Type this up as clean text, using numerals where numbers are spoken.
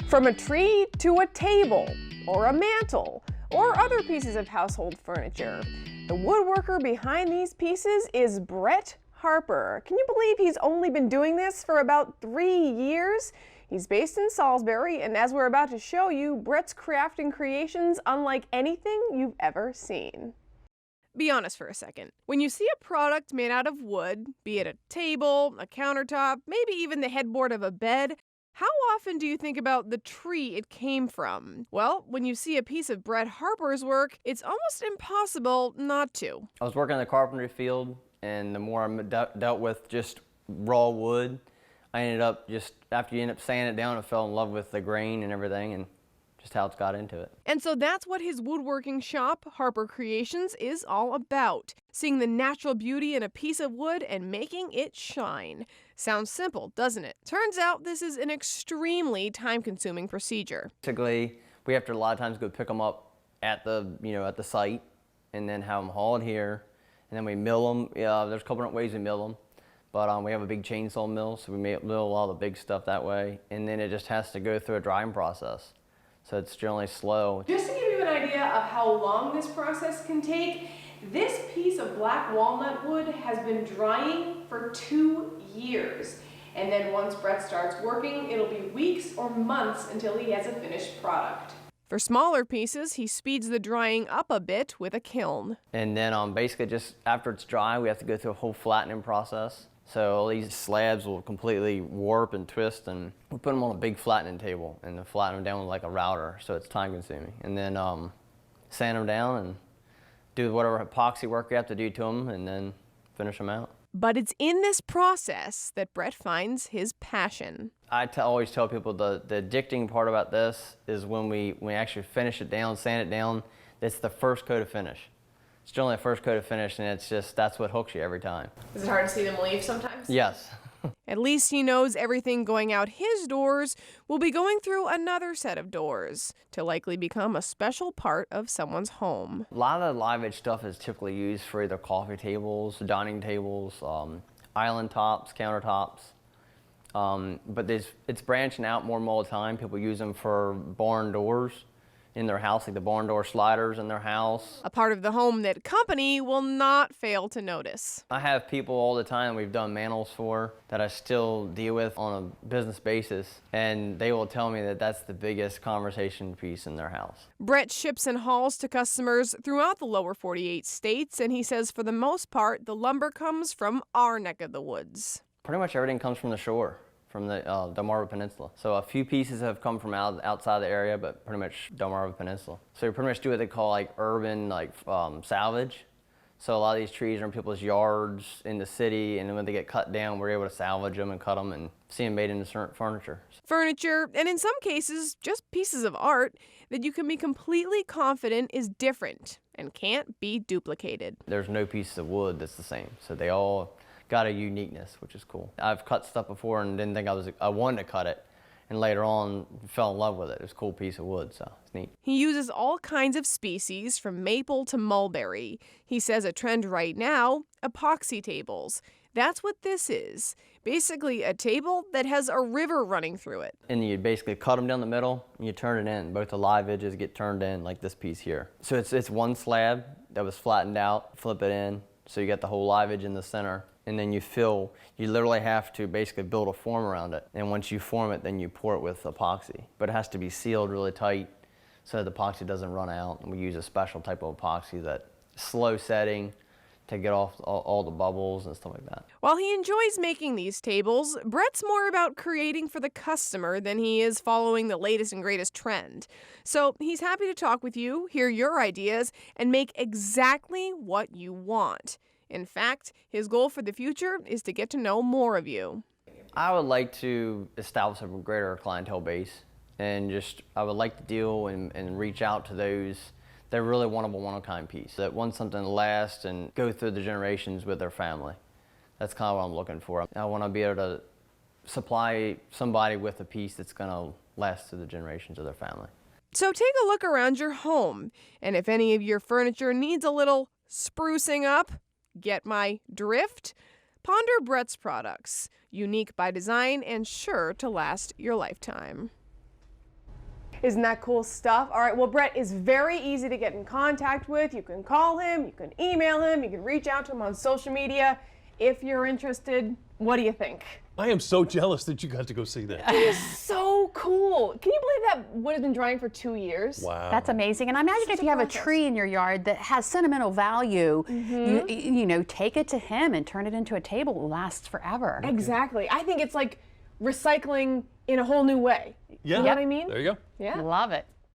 From a tree to a table, or a mantle, or other pieces of household furniture, the woodworker behind these pieces is Brett Harper. Can you believe he's only been doing this for about 3 years? He's based in Salisbury, and as we're about to show you, Brett's crafting creations unlike anything you've ever seen. Be honest for a second. When you see a product made out of wood, be it a table, a countertop, maybe even the headboard of a bed, how often do you think about the tree it came from? Well, when you see a piece of Brett Harper's work, it's almost impossible not to. I was working in the carpentry field, and the more I dealt with just raw wood, I ended up just, after you end up sanding it down, I fell in love with the grain and everything, and just how it's got into it. And so that's what his woodworking shop, Harper Creations, is all about. Seeing the natural beauty in a piece of wood and making it shine. Sounds simple, doesn't it? Turns out this is an extremely time-consuming procedure. Basically, we have to a lot of times go pick them up at the, at the site, and then have them hauled here, and then we mill them. There's a couple different ways we mill them. But we have a big chainsaw mill, so we mill all the big stuff that way. And then it just has to go through a drying process. So it's generally slow. Just to give you an idea of how long this process can take, this piece of black walnut wood has been drying for 2 years. And then once Brett starts working, it'll be weeks or months until he has a finished product. For smaller pieces, he speeds the drying up a bit with a kiln. And then basically just after it's dry, we have to go through a whole flattening process. So all these slabs will completely warp and twist, and we put them on a big flattening table and then flatten them down with like a router, so it's time consuming. And then sand them down and do whatever epoxy work you have to do to them, and then finish them out. But it's in this process that Brett finds his passion. I always tell people the addicting part about this is when we actually finish it down, sand it down, it's the first coat of finish. It's generally the first coat of finish, and it's just, that's what hooks you every time. Is it hard to see them leave sometimes? Yes. At least he knows everything going out his doors will be going through another set of doors to likely become a special part of someone's home. A lot of the live edge stuff is typically used for either coffee tables, dining tables, island tops, countertops. But it's branching out more and more all the time. People use them for barn doors in their house, like the barn door sliders in their house. A part of the home that company will not fail to notice. I have people all the time we've done mantles for that I still deal with on a business basis, and they will tell me that that's the biggest conversation piece in their house. Brett ships and hauls to customers throughout the lower 48 states, and he says for the most part, the lumber comes from our neck of the woods. Pretty much everything comes from the shore, from the Delmarva Peninsula. So a few pieces have come from outside the area, but pretty much Delmarva Peninsula. So we pretty much do what they call like urban salvage. So a lot of these trees are in people's yards in the city, and then when they get cut down, we're able to salvage them and cut them and see them made into certain furniture. Furniture, and in some cases, just pieces of art that you can be completely confident is different and can't be duplicated. There's no piece of wood that's the same, so they all got a uniqueness, which is cool. I've cut stuff before and didn't think I wanted to cut it, and later on fell in love with it. It was a cool piece of wood, so it's neat. He uses all kinds of species from maple to mulberry. He says a trend right now, epoxy tables. That's what this is. Basically a table that has a river running through it. And you basically cut them down the middle and you turn it in. Both the live edges get turned in like this piece here. So it's one slab that was flattened out, flip it in, so you got the whole live edge in the center. And then you literally have to basically build a form around it. And once you form it, then you pour it with epoxy. But it has to be sealed really tight so the epoxy doesn't run out. And we use a special type of epoxy that's slow setting to get off all the bubbles and stuff like that. While he enjoys making these tables, Brett's more about creating for the customer than he is following the latest and greatest trend. So he's happy to talk with you, hear your ideas, and make exactly what you want. In fact, his goal for the future is to get to know more of you. I would like to establish a greater clientele base, and I would like to deal and reach out to those that really want a one-of-a-kind piece, that want something to last and go through the generations with their family. That's kind of what I'm looking for. I want to be able to supply somebody with a piece that's going to last through the generations of their family. So take a look around your home, and if any of your furniture needs a little sprucing up, get my drift? Ponder Brett's products, unique by design and sure to last your lifetime. Isn't that cool stuff? All right, well, Brett is very easy to get in contact with. You can call him, you can email him, you can reach out to him on social media. If you're interested, what do you think? I am so jealous that you got to go see that. So cool. Can you believe that wood has been drying for 2 years? Wow. That's amazing. And I imagine if you have a tree in your yard that has sentimental value, you know, take it to him and turn it into a table. It will last forever. Exactly. I think it's like recycling in a whole new way. Yeah. You know what I mean? There you go. Yeah. Love it.